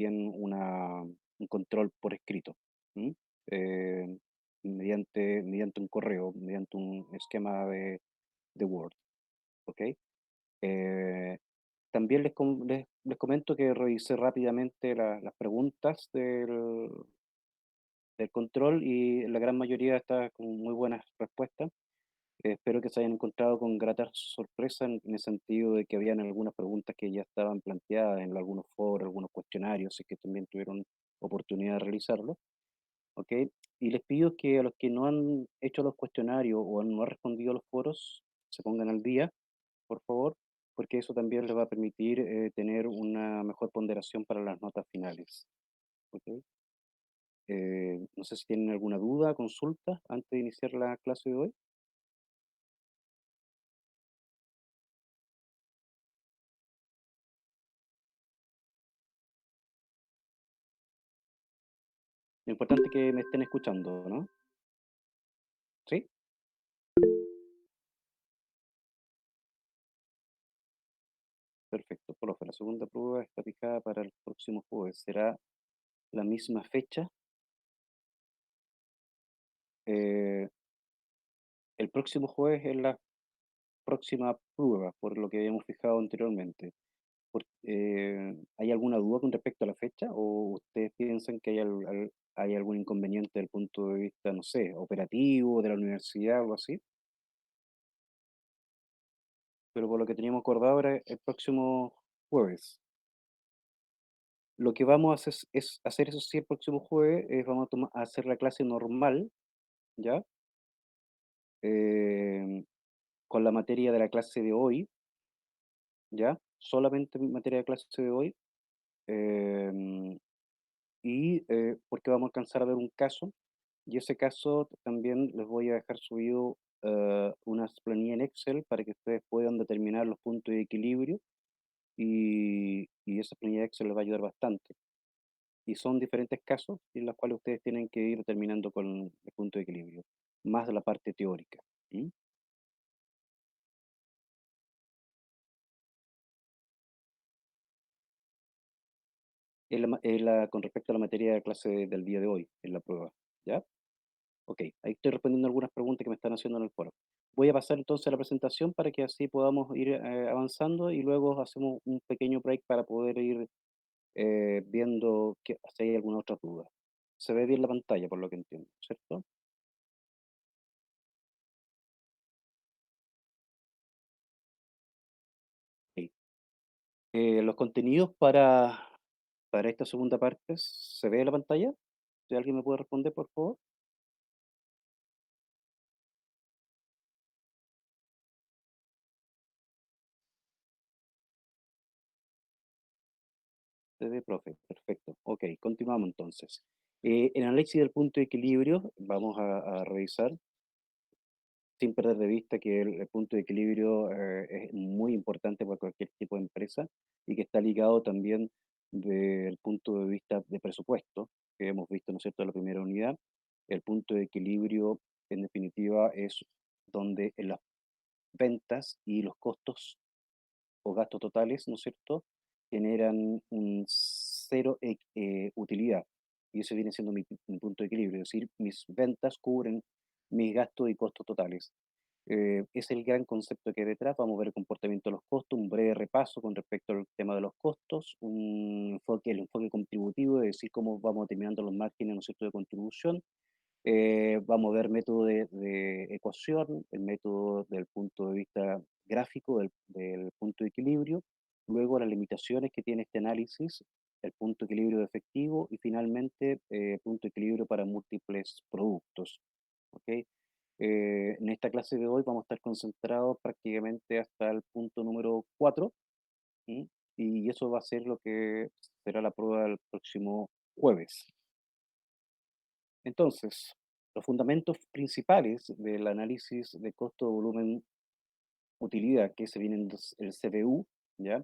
tienen un control por escrito, ¿m? Eh, mediante un correo, mediante un esquema de Word, ¿ok? Eh, también les comento que revisé rápidamente las preguntas del control y la gran mayoría está con muy buenas respuestas. Espero que se hayan encontrado con grata sorpresa en el sentido de que habían algunas preguntas que ya estaban planteadas en algunos foros, algunos cuestionarios, y que también tuvieron oportunidad de realizarlo, ¿ok? Y les pido que a los que no han hecho los cuestionarios o no han respondido a los foros, se pongan al día, por favor, porque eso también les va a permitir tener una mejor ponderación para las notas finales, ¿ok? No sé si tienen alguna duda, consulta antes de iniciar la clase de hoy. Lo importante es que me estén escuchando, ¿no? ¿Sí? Perfecto. Profe, la segunda prueba está fijada para el próximo jueves. ¿Será la misma fecha? Eh, el próximo jueves es la próxima prueba, por lo que habíamos fijado anteriormente. ¿Hay alguna duda con respecto a la fecha o ustedes piensan que hay algún inconveniente desde el punto de vista, no sé, operativo, de la universidad o algo así? Pero por lo que teníamos acordado era el próximo jueves. Lo que vamos a hacer es hacer eso sí el próximo jueves, vamos a hacer la clase normal, ¿ya? Em, con la materia de la clase de hoy, ¿ya? Solamente materia de clase de hoy. em, porque vamos a alcanzar a ver un caso, y ese caso también les voy a dejar subido unas planillas en Excel para que ustedes puedan determinar los puntos de equilibrio, y esa planilla de Excel les va a ayudar bastante. Y son diferentes casos en los cuales ustedes tienen que ir terminando con el punto de equilibrio, más de la parte teórica. ¿M? Con respecto a la materia de clase del día de hoy, en la prueba, ¿ya? Ok, ahí estoy respondiendo algunas preguntas que me están haciendo en el foro. Voy a pasar entonces a la presentación para que así podamos ir avanzando y luego hacemos un pequeño break para poder ir viendo si hay alguna otra duda. Se ve bien la pantalla, por lo que entiendo, ¿cierto? Ok. Los contenidos para esta segunda parte, ¿se ve la pantalla? Si alguien me puede responder, por favor. Se ve, profe. Perfecto. Ok, continuamos entonces. El análisis del punto de equilibrio, vamos a revisar sin perder de vista que el punto de equilibrio es muy importante para cualquier tipo de empresa y que está ligado también del punto de vista de presupuesto, que hemos visto, ¿no es cierto?, en la primera unidad. El punto de equilibrio, en definitiva, es donde en las ventas y los costos o gastos totales, ¿no es cierto?, generan un cero utilidad. Y eso viene siendo mi punto de equilibrio, es decir, mis ventas cubren mis gastos y costos totales. Es el gran concepto que hay detrás. Vamos a ver el comportamiento de los costos, un breve repaso con respecto al tema de los costos, el enfoque contributivo, es decir, cómo vamos determinando los márgenes, ¿no es cierto?, de contribución. Vamos a ver método de ecuación, el método del punto de vista gráfico del punto de equilibrio, luego las limitaciones que tiene este análisis, el punto de equilibrio efectivo y finalmente punto de equilibrio para múltiples productos. ¿Ok? En esta clase de hoy vamos a estar concentrados prácticamente hasta el punto número 4, y eso va a ser lo que será la prueba del próximo jueves. Entonces, los fundamentos principales del análisis de costo, volumen, utilidad, que se viene en el CBU, ¿ya?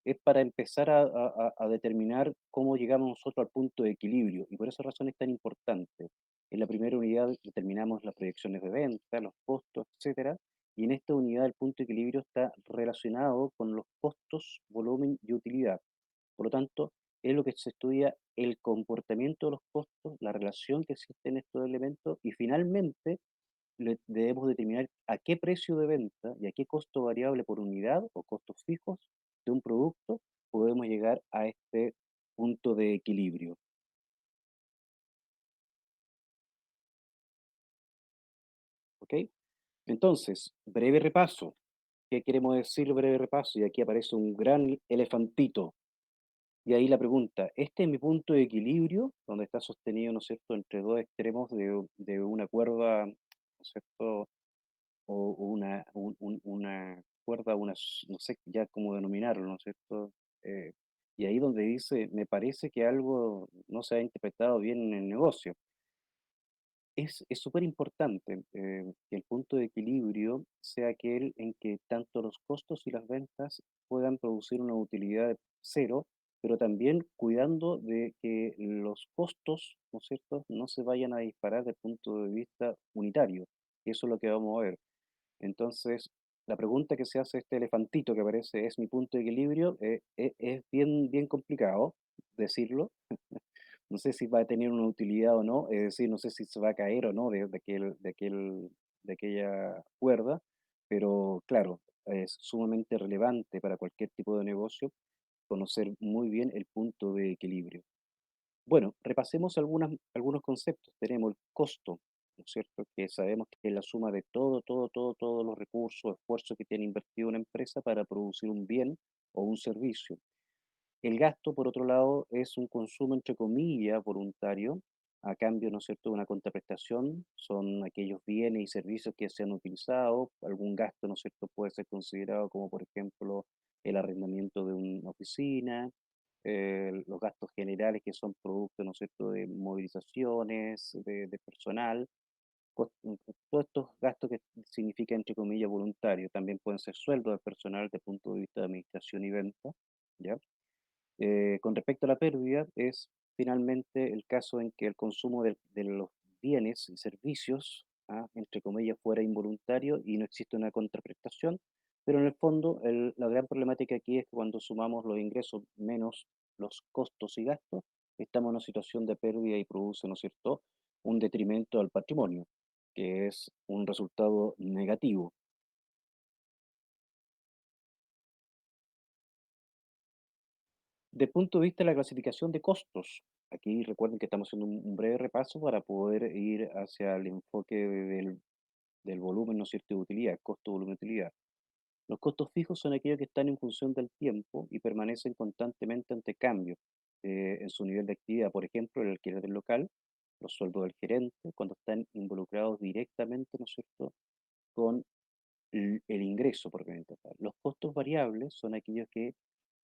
Es para empezar a determinar cómo llegamos nosotros al punto de equilibrio, y por esa razón es tan importante. En la primera unidad determinamos las proyecciones de venta, los costos, etcétera, y en esta unidad el punto de equilibrio está relacionado con los costos, volumen y utilidad. Por lo tanto, es lo que se estudia el comportamiento de los costos, la relación que existe en estos elementos y finalmente debemos determinar a qué precio de venta y a qué costo variable por unidad o costos fijos de un producto podemos llegar a este punto de equilibrio. ¿Ok? Entonces, breve repaso. ¿Qué queremos decir breve repaso? Y aquí aparece un gran elefantito. Y ahí la pregunta, ¿este es mi punto de equilibrio, donde está sostenido, ¿no es cierto?, entre dos extremos de una cuerda, ¿no es cierto?, o una cuerda, no sé ya cómo denominarlo, ¿no es cierto? Eh, y ahí donde dice, me parece que algo no se ha interpretado bien en el negocio. Es súper importante que el punto de equilibrio sea aquel en que tanto los costos y las ventas puedan producir una utilidad de cero, pero también cuidando de que los costos, ¿no es cierto?, no se vayan a disparar desde el punto de vista unitario. Y eso es lo que vamos a ver. Entonces, la pregunta que se hace este elefantito que aparece, ¿es mi punto de equilibrio? Es bien, bien complicado decirlo. No sé si va a tener una utilidad o no, es decir, no sé si se va a caer o no de aquella cuerda, pero claro, es sumamente relevante para cualquier tipo de negocio conocer muy bien el punto de equilibrio. Bueno, repasemos algunos conceptos. Tenemos el costo, ¿no es cierto? Que sabemos que es la suma de todos los recursos, esfuerzos que tiene invertido una empresa para producir un bien o un servicio. El gasto, por otro lado, es un consumo, entre comillas, voluntario, a cambio, ¿no es cierto?, de una contraprestación. Son aquellos bienes y servicios que se han utilizado. Algún gasto, ¿no es cierto?, puede ser considerado como, por ejemplo, el arrendamiento de una oficina, los gastos generales que son producto, ¿no es cierto?, de movilizaciones, de personal. Todos estos gastos que significan, entre comillas, voluntario. También pueden ser sueldos del personal desde el punto de vista de administración y venta, ¿ya? Con respecto a la pérdida, es finalmente el caso en que el consumo de los bienes y servicios, entre comillas, fuera involuntario y no existe una contraprestación, pero en el fondo la gran problemática aquí es que cuando sumamos los ingresos menos los costos y gastos, estamos en una situación de pérdida y produce, ¿no es cierto?, un detrimento al patrimonio, que es un resultado negativo. Desde el punto de vista de la clasificación de costos, aquí recuerden que estamos haciendo un breve repaso para poder ir hacia el enfoque del volumen, ¿no es cierto?, de utilidad, costo, volumen, utilidad. Los costos fijos son aquellos que están en función del tiempo y permanecen constantemente ante cambios en su nivel de actividad. Por ejemplo, el alquiler del local, los sueldos del gerente, cuando están involucrados directamente, ¿no es cierto?, con el ingreso propiamente tal. Los costos variables son aquellos que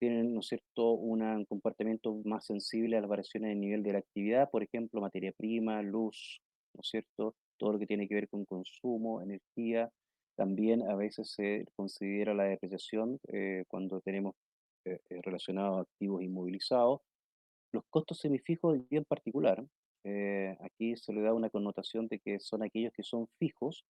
tienen, ¿no es cierto?, un comportamiento más sensible a las variaciones de nivel de la actividad, por ejemplo, materia prima, luz, ¿no es cierto?, todo lo que tiene que ver con consumo, energía. También a veces se considera la depreciación cuando tenemos relacionados activos inmovilizados. Los costos semifijos es bien particular. Aquí se le da una connotación de que son aquellos que son fijos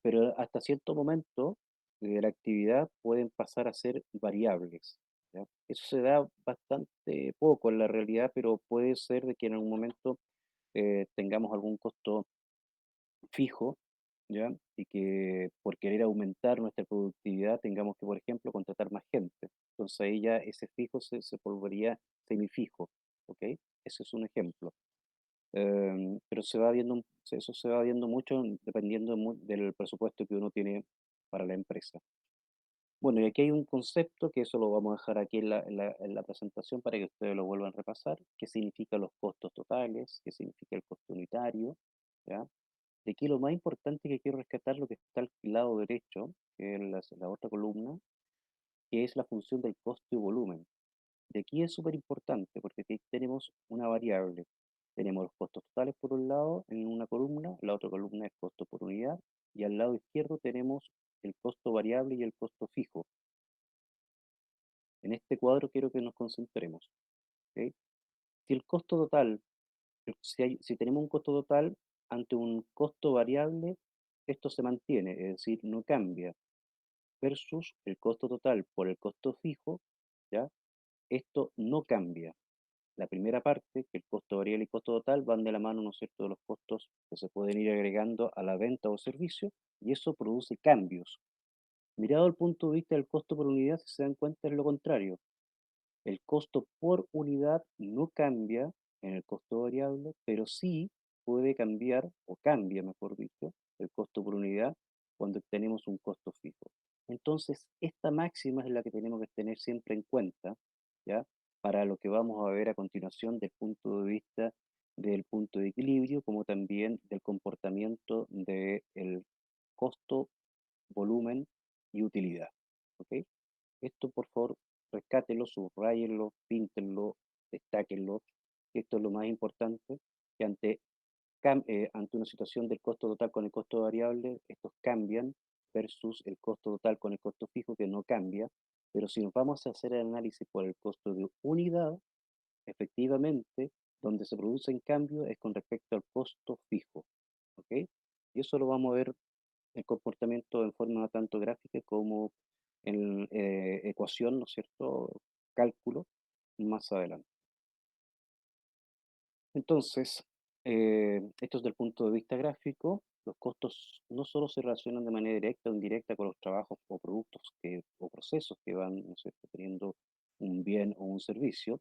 pero hasta cierto momento de la actividad pueden pasar a ser variables, ¿ya? Eso se da bastante poco en la realidad, pero puede ser de que en algún momento tengamos algún costo fijo, ¿ya? Y que por querer aumentar nuestra productividad tengamos que, por ejemplo, contratar más gente. Entonces ahí ya ese fijo se volvería semifijo, ¿ok? Ese es un ejemplo. Pero eso se va viendo mucho dependiendo del presupuesto que uno tiene para la empresa. Bueno, y aquí hay un concepto que eso lo vamos a dejar aquí en la presentación para que ustedes lo vuelvan a repasar, qué significa los costos totales, qué significa el costo unitario, ¿ya? De aquí lo más importante que quiero rescatar lo que está al lado derecho, que es la otra columna, que es la función del costo y volumen. De aquí es súper importante porque aquí tenemos una variable. Tenemos los costos totales por un lado en una columna, la otra columna es costo por unidad y al lado izquierdo tenemos el costo variable y el costo fijo. En este cuadro quiero que nos concentremos, ¿ok? Si el costo total, si tenemos un costo total ante un costo variable, esto se mantiene, es decir, no cambia, versus el costo total por el costo fijo, ¿ya? Esto no cambia. la primera parte, que el costo variable y costo total van de la mano, ¿no es cierto?, de los costos que se pueden ir agregando a la venta o servicio, y eso produce cambios. Mirado el punto de vista del costo por unidad, si se dan cuenta, es lo contrario. El costo por unidad no cambia en el costo variable, pero sí puede cambiar, o cambia, mejor dicho, el costo por unidad cuando tenemos un costo fijo. Entonces, esta máxima es la que tenemos que tener siempre en cuenta, ¿ya? Para lo que vamos a ver a continuación del punto de vista del punto de equilibrio, como también del comportamiento del costo, volumen y utilidad. ¿Ok? Esto, por favor, rescátenlo, subrayenlo, píntenlo, destáquenlo. Esto es lo más importante, que ante una situación del costo total con el costo variable, estos cambian versus el costo total con el costo fijo, que no cambia. Pero si nos vamos a hacer el análisis por el costo de unidad, efectivamente, donde se producen cambios es con respecto al costo fijo. ¿Ok? Y eso lo vamos a ver el comportamiento en forma tanto gráfica como en ecuación, ¿no es cierto? Cálculo, más adelante. Entonces, esto es del punto de vista gráfico. Los costos no solo se relacionan de manera directa o indirecta con los trabajos o productos o procesos que van, ¿no es cierto?, teniendo un bien o un servicio.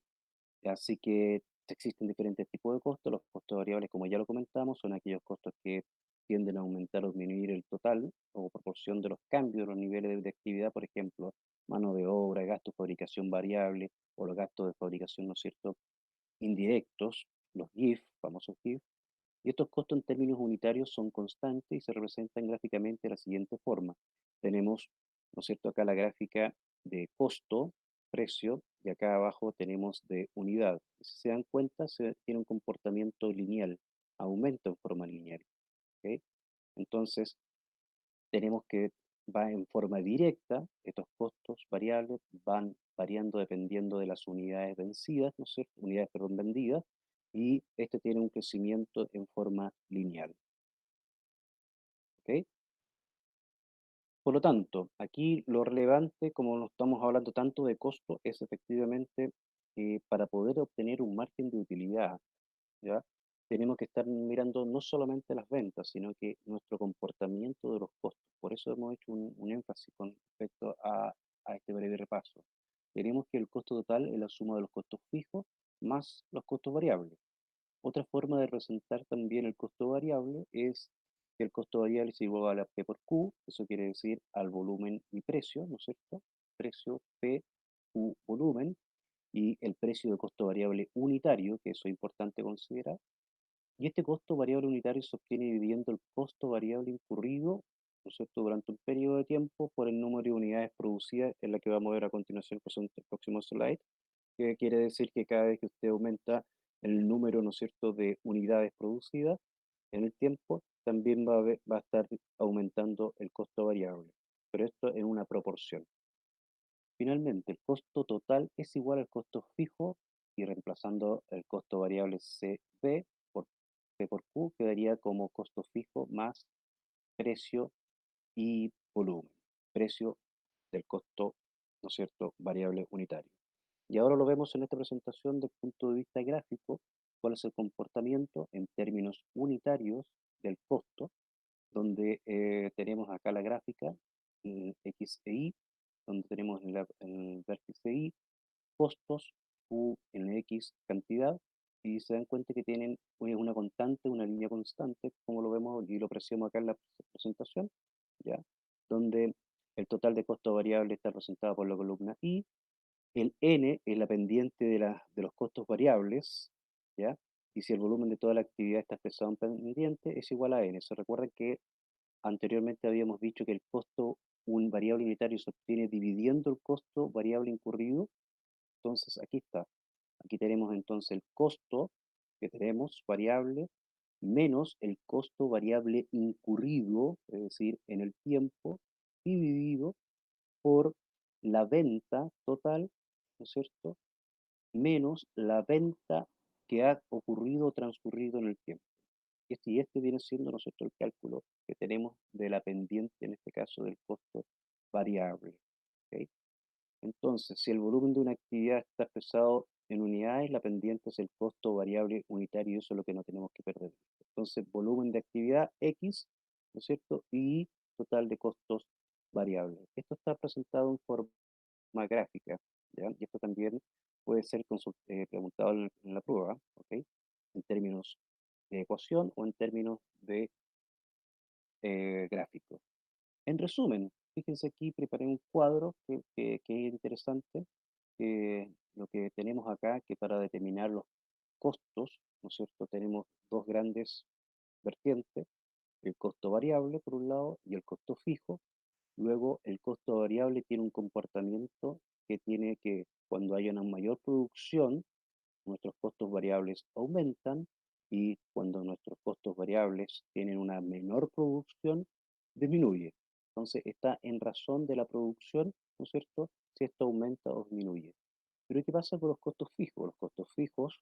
Así que existen diferentes tipos de costos. Los costos variables, como ya lo comentamos, son aquellos costos que tienden a aumentar o disminuir el total o proporción de los cambios de los niveles de actividad, por ejemplo, mano de obra, gastos de fabricación variable o los gastos de fabricación, ¿no es cierto?, indirectos, los GIF, famosos GIF. Y estos costos en términos unitarios son constantes y se representan gráficamente de la siguiente forma. Tenemos, ¿no es cierto?, acá la gráfica de costo, precio, y acá abajo tenemos de unidad. Si se dan cuenta, se tiene un comportamiento lineal, aumenta en forma lineal. ¿Ok? Entonces, tenemos que va en forma directa, estos costos variables van variando dependiendo de las unidades vencidas, ¿no es cierto? Unidades, perdón, vendidas, y este tiene un crecimiento en forma lineal. ¿Ok? Por lo tanto, aquí lo relevante, como no estamos hablando tanto de costo, es efectivamente para poder obtener un margen de utilidad, ¿ya? Tenemos que estar mirando no solamente las ventas, sino que nuestro comportamiento de los costos. Por eso hemos hecho un énfasis con respecto a este breve repaso. Tenemos que el costo total es la suma de los costos fijos más los costos variables. Otra forma de representar también el costo variable es que el costo variable es igual a P por Q, eso quiere decir al volumen y precio, ¿no es cierto? Precio P, Q, volumen, y el precio de costo variable unitario, que eso es importante considerar. Y este costo variable unitario se obtiene dividiendo el costo variable incurrido, ¿no es cierto?, durante un periodo de tiempo por el número de unidades producidas, en la que vamos a ver a continuación, que son el próximo slide, que quiere decir que cada vez que usted aumenta el número, ¿no es cierto?, de unidades producidas en el tiempo, también va a estar aumentando el costo variable, pero esto en una proporción. Finalmente, el costo total es igual al costo fijo y reemplazando el costo variable CB por P por Q quedaría como costo fijo más precio y volumen, precio del costo, ¿no es cierto?, variable unitario. Y ahora lo vemos en esta presentación desde el punto de vista gráfico, cuál es el comportamiento en términos unitarios del costo, donde tenemos acá la gráfica X e Y, donde tenemos en el vértice Y costos, Q en X cantidad, y se dan cuenta que tienen una constante, una línea constante, como lo vemos y lo apreciamos acá en la presentación, ¿ya? Donde el total de costo variable está representado por la columna Y, el N es la pendiente de los costos variables, ¿ya? Y si el volumen de toda la actividad está expresado en pendiente, es igual a N. Se recuerda que anteriormente habíamos dicho que el costo, un variable unitario, se obtiene dividiendo el costo variable incurrido. Entonces, aquí está. Aquí tenemos entonces el costo que tenemos variable menos el costo variable incurrido, es decir, en el tiempo, dividido por la venta total, ¿no es cierto?, menos la venta que ha ocurrido o transcurrido en el tiempo. Y este viene siendo, ¿no es cierto?, el cálculo que tenemos de la pendiente, en este caso del costo variable. ¿Ok? Entonces, si el volumen de una actividad está expresado en unidades, la pendiente es el costo variable unitario y eso es lo que no tenemos que perder. Entonces, volumen de actividad X, ¿no es cierto? Y total de costos variables. Esto está presentado en forma gráfica, ¿ya? Y esto también puede ser preguntado en la prueba, ¿ok? En términos de ecuación o en términos de gráfico. En resumen, fíjense aquí, preparé un cuadro que es interesante. Lo que tenemos acá, que para determinar los costos, ¿no es cierto? Tenemos dos grandes vertientes, el costo variable por un lado y el costo fijo. Luego, el costo variable tiene un comportamiento que tiene que, cuando haya una mayor producción, nuestros costos variables aumentan y cuando nuestros costos variables tienen una menor producción, disminuye. Entonces, está en razón de la producción, ¿no es cierto? Si esto aumenta o disminuye. Pero ¿qué pasa con los costos fijos? Los costos fijos,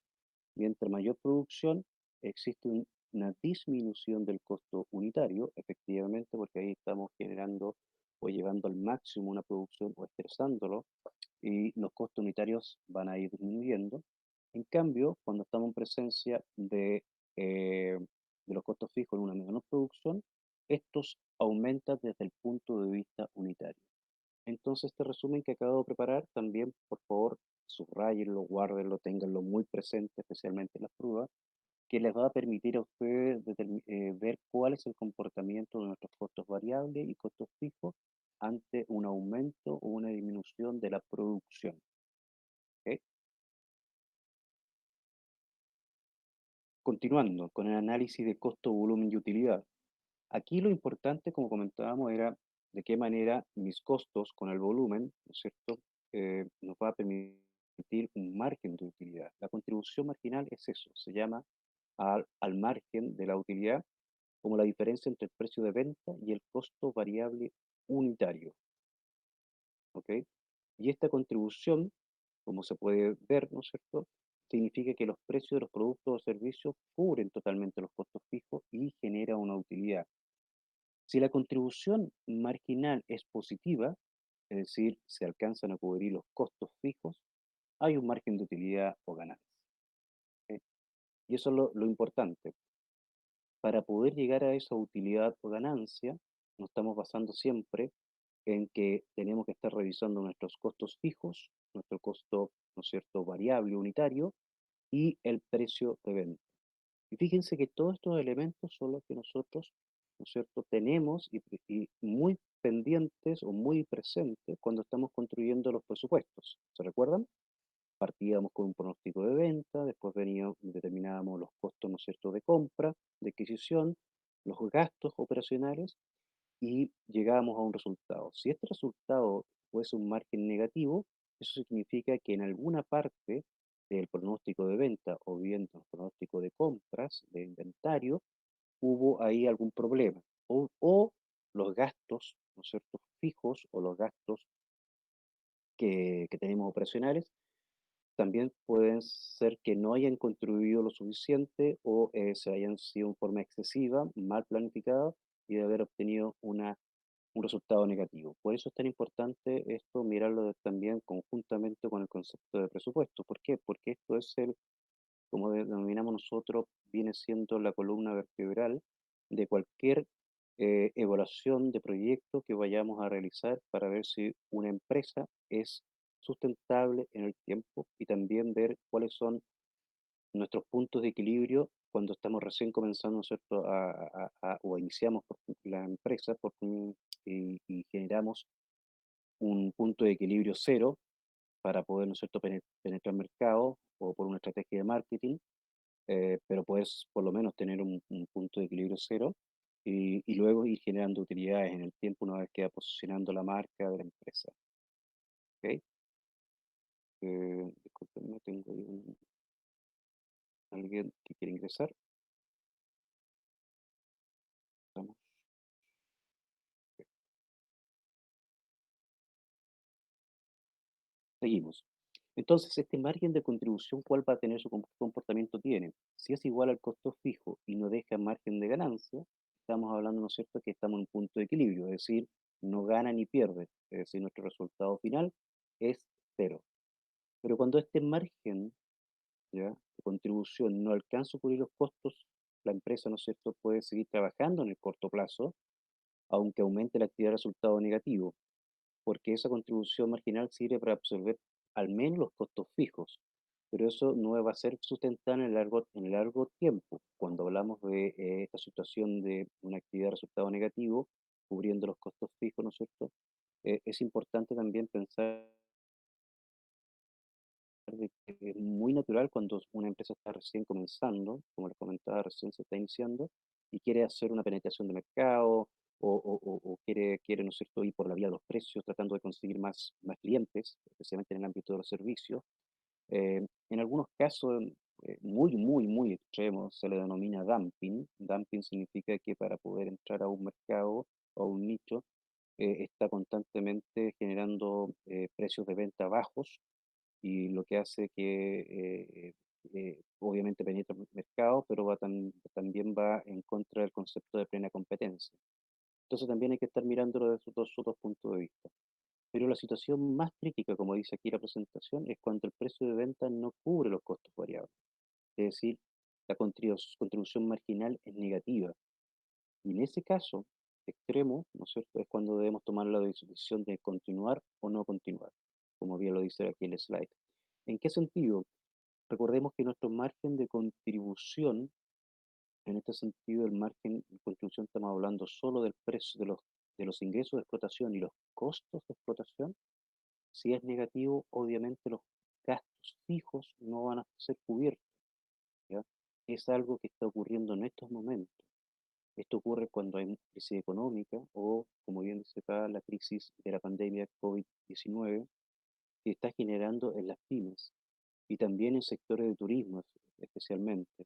mientras mayor producción, existe una disminución del costo unitario, efectivamente, porque ahí estamos generando o llevando al máximo una producción o estresándolo, y los costos unitarios van a ir disminuyendo. En cambio, cuando estamos en presencia de los costos fijos en una menor producción, estos aumentan desde el punto de vista unitario. Entonces, este resumen que acabo de preparar, también, por favor, subrayenlo, guárdenlo, ténganlo muy presente, especialmente en las pruebas, que les va a permitir a ustedes ver cuál es el comportamiento de nuestros costos variables y costos fijos ante un aumento o una disminución de la producción. ¿Ok? Continuando con el análisis de costo, volumen y utilidad. Aquí lo importante, como comentábamos, era de qué manera mis costos con el volumen, ¿no es cierto?, nos va a permitir un margen de utilidad. La contribución marginal es eso, se llama al margen de la utilidad como la diferencia entre el precio de venta y el costo variable unitario, ¿ok? Y esta contribución, como se puede ver, ¿no es cierto?, significa que los precios de los productos o servicios cubren totalmente los costos fijos y genera una utilidad. Si la contribución marginal es positiva, es decir, se alcanzan a cubrir los costos fijos, hay un margen de utilidad o ganancia. ¿Ok? Y eso es lo importante. Para poder llegar a esa utilidad o ganancia, nos estamos basando siempre en que tenemos que estar revisando nuestros costos fijos, nuestro costo, ¿no es cierto?, variable unitario y el precio de venta. Y fíjense que todos estos elementos son los que nosotros, ¿no es cierto?, tenemos y muy pendientes o muy presentes cuando estamos construyendo los presupuestos. ¿Se recuerdan? Partíamos con un pronóstico de venta, después determinábamos los costos, ¿no es cierto?, de compra, de adquisición, los gastos operacionales y llegábamos a un resultado. Si este resultado fuese un margen negativo, eso significa que en alguna parte del pronóstico de venta o bien del pronóstico de compras, de inventario, hubo ahí algún problema. O los gastos, ¿no es cierto?, fijos o los gastos que tenemos operacionales también pueden ser que no hayan contribuido lo suficiente o se hayan sido en forma excesiva, mal planificada y de haber obtenido un resultado negativo. Por eso es tan importante esto, mirarlo también conjuntamente con el concepto de presupuesto. ¿Por qué? Porque esto es como denominamos nosotros, viene siendo la columna vertebral de cualquier evaluación de proyecto que vayamos a realizar para ver si una empresa es sustentable en el tiempo y también ver cuáles son nuestros puntos de equilibrio cuando estamos recién comenzando, ¿no es cierto?, o iniciamos la empresa y generamos un punto de equilibrio cero para poder, ¿no es cierto?, penetrar mercado o por una estrategia de marketing, pero puedes por lo menos tener un punto de equilibrio cero y luego ir generando utilidades en el tiempo una vez que va posicionando la marca de la empresa. ¿Ok? Discúlpenme, tengo ahí alguien que quiere ingresar. Vamos, seguimos. Entonces, este margen de contribución, ¿cuál va a tener comportamiento tiene? Si es igual al costo fijo y no deja margen de ganancia, estamos hablando, ¿no es cierto?, que estamos en un punto de equilibrio, es decir, no gana ni pierde, es decir, nuestro resultado final es cero. Pero cuando este margen, ¿ya?, de contribución no alcanza a cubrir los costos, la empresa, ¿no es cierto?, puede seguir trabajando en el corto plazo, aunque aumente la actividad de resultado negativo, porque esa contribución marginal sirve para absorber al menos los costos fijos, pero eso no va a ser sustentable en largo tiempo. Cuando hablamos de esta situación de una actividad de resultado negativo, cubriendo los costos fijos, ¿no es cierto? Es importante también pensar de que es muy natural cuando una empresa está recién comenzando, como les comentaba, recién se está iniciando y quiere hacer una penetración de mercado o quiere, ¿no es cierto?, ir por la vía de los precios, tratando de conseguir más clientes, especialmente en el ámbito de los servicios. En algunos casos muy extremos se le denomina dumping. Dumping significa que para poder entrar a un mercado o a un nicho, está constantemente generando precios de venta bajos y lo que hace que obviamente penetra el mercado, pero también va en contra del concepto de plena competencia. Entonces también hay que estar mirándolo desde esos dos puntos de vista. Pero la situación más crítica, como dice aquí la presentación, es cuando el precio de venta no cubre los costos variables. Es decir, la contribución marginal es negativa. Y en ese caso extremo, ¿no es cierto?, es cuando debemos tomar la decisión de continuar o no continuar, como bien lo dice aquí el slide. ¿En qué sentido? Recordemos que nuestro margen de contribución, en este sentido, el margen de contribución, estamos hablando solo del precio de los ingresos de explotación y los costos de explotación. Si es negativo, obviamente los gastos fijos no van a ser cubiertos, ¿ya? Es algo que está ocurriendo en estos momentos. Esto ocurre cuando hay crisis económica o, como bien dice acá, la crisis de la pandemia COVID-19 que está generando en las pymes y también en sectores de turismo especialmente,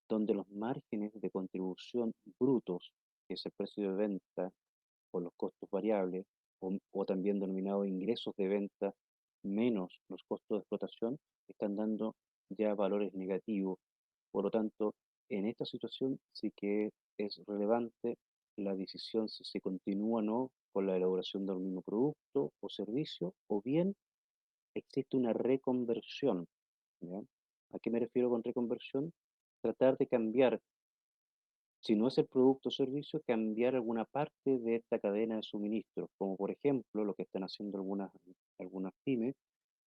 donde los márgenes de contribución brutos, que es el precio de venta por los costos variables, o también denominados ingresos de venta menos los costos de explotación, están dando ya valores negativos. Por lo tanto, en esta situación sí que es relevante la decisión si se continúa o no con la elaboración del mismo producto o servicio, o bien existe una reconversión, ¿ya? ¿A qué me refiero con reconversión? Tratar de cambiar, si no es el producto o servicio, cambiar alguna parte de esta cadena de suministro, como por ejemplo lo que están haciendo algunas pymes,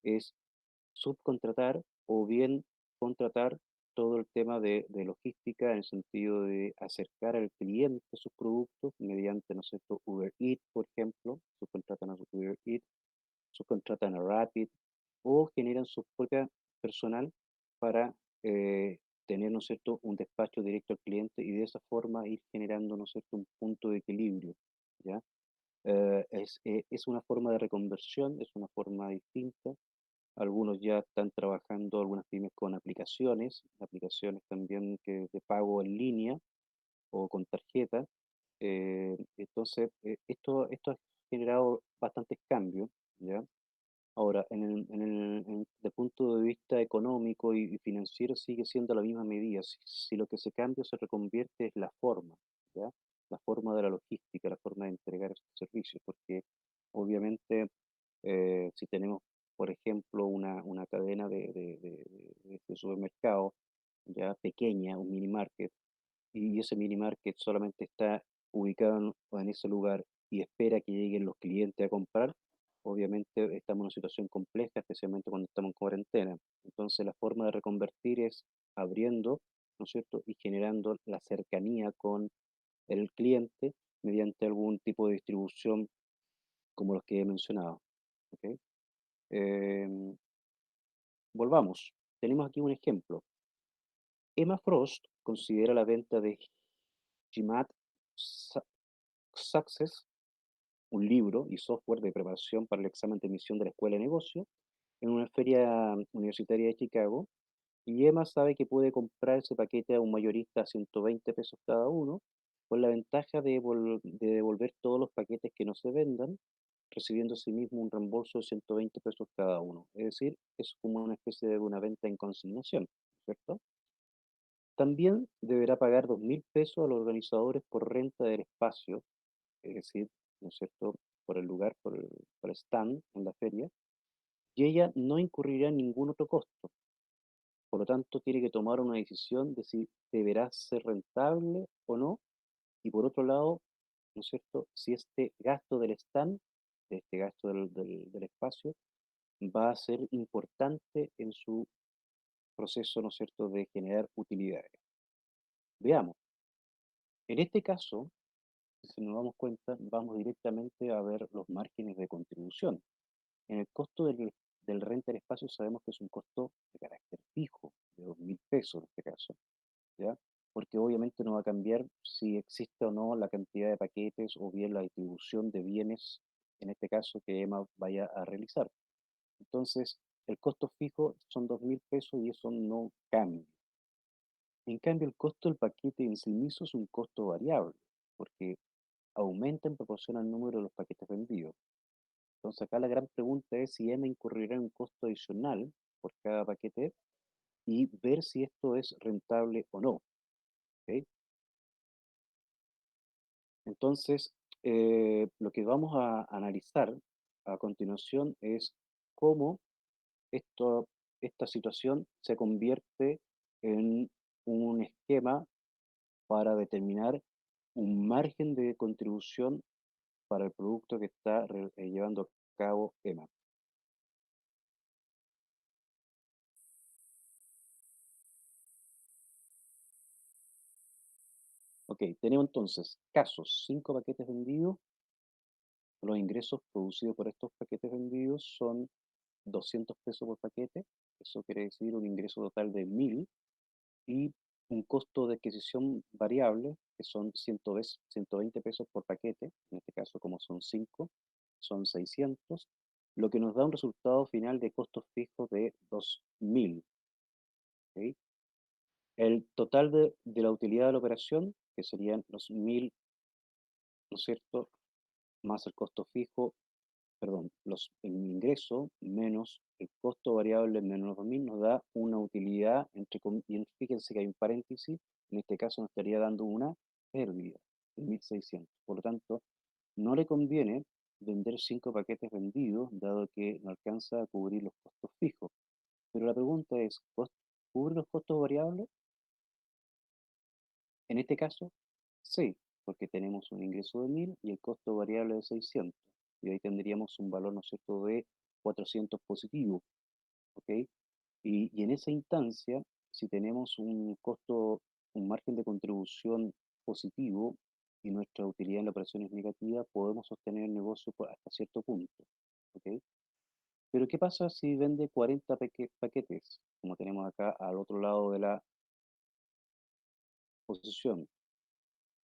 es subcontratar o bien contratar todo el tema de logística en el sentido de acercar al cliente sus productos mediante, ¿no es cierto?, Uber Eats, por ejemplo, subcontratan a Uber Eats, subcontratan a Rapid o generan su propia personal para eh, tener, ¿no es cierto?, un despacho directo al cliente y de esa forma ir generando, ¿no es cierto?, un punto de equilibrio, ¿ya? Es una forma de reconversión, es una forma distinta. Algunos ya están trabajando, algunas pymes con aplicaciones también que de pago en línea o con tarjeta. Entonces, esto ha generado bastantes cambios, ¿ya? Ahora, desde el punto de vista económico y financiero sigue siendo la misma medida. Si lo que se cambia o se reconvierte es la forma, ¿ya? La forma de la logística, la forma de entregar esos servicios, porque obviamente si tenemos, por ejemplo, una cadena de supermercado ya pequeña, un mini market, y ese mini market solamente está ubicado en ese lugar y espera que lleguen los clientes a comprar, obviamente estamos en una situación compleja, especialmente cuando estamos en cuarentena. Entonces, la forma de reconvertir es abriendo, ¿no es cierto?, y generando la cercanía con el cliente mediante algún tipo de distribución como los que he mencionado. ¿Ok? Em, Volvamos. Tenemos aquí un ejemplo. Emma Frost considera la venta de GMAT Su- Success, un libro y software de preparación para el examen de admisión de la Escuela de Negocio, en una feria universitaria de Chicago. Y Emma sabe que puede comprar ese paquete a un mayorista a 120 pesos cada uno, con la ventaja de devolver todos los paquetes que no se vendan, recibiendo asimismo un reembolso de 120 pesos cada uno. Es decir, es como una especie de una venta en consignación, ¿cierto? También deberá pagar 2.000 pesos a los organizadores por renta del espacio, es decir, ¿no es cierto?, por el lugar, por el stand en la feria, y ella no incurrirá en ningún otro costo. Por lo tanto, tiene que tomar una decisión de si deberá ser rentable o no. Y por otro lado, ¿no es cierto? Si este gasto del stand, de este gasto del espacio, va a ser importante en su proceso, ¿no es cierto?, de generar utilidades. Veamos, en este caso, si nos damos cuenta, vamos directamente a ver los márgenes de contribución. En el costo del renta del espacio sabemos que es un costo de carácter fijo, de 2.000 pesos en este caso, ¿ya? Porque obviamente no va a cambiar si existe o no la cantidad de paquetes o bien la distribución de bienes, en este caso, que EMA vaya a realizar. Entonces, el costo fijo son 2.000 pesos y eso no cambia. En cambio, el costo del paquete en sí mismo es un costo variable, porque aumenta en proporción al número de los paquetes vendidos. Entonces, acá la gran pregunta es si EMA incurrirá en un costo adicional por cada paquete y ver si esto es rentable o no. ¿Ok? Entonces, lo que vamos a analizar a continuación es cómo esto, esta situación se convierte en un esquema para determinar un margen de contribución para el producto que está llevando a cabo EMA. Ok, tenemos entonces casos, 5 paquetes vendidos. Los ingresos producidos por estos paquetes vendidos son 200 pesos por paquete. Eso quiere decir un ingreso total de 1.000 y un costo de adquisición variable, que son 120 pesos por paquete, en este caso como son 5 son 600, lo que nos da un resultado final de costos fijos de 2.000. ¿Ok? El total de la utilidad de la operación, que serían los 1.000, ¿no es cierto?, más el costo fijo, perdón, el ingreso menos el costo variable menos los 2.000 nos da una utilidad, y fíjense que hay un paréntesis, en este caso nos estaría dando una pérdida de 1.600. Por lo tanto, no le conviene vender 5 paquetes vendidos, dado que no alcanza a cubrir los costos fijos. Pero la pregunta es, ¿cubre los costos variables? En este caso, sí, porque tenemos un ingreso de 1.000 y el costo variable de 600. Y ahí tendríamos un valor, ¿no es cierto?, de 400 positivo. ¿Ok? Y en esa instancia, si tenemos un costo, un margen de contribución positivo y nuestra utilidad en la operación es negativa, podemos sostener el negocio hasta cierto punto. ¿Ok? Pero ¿qué pasa si vende 40 paquetes, como tenemos acá al otro lado de la posición?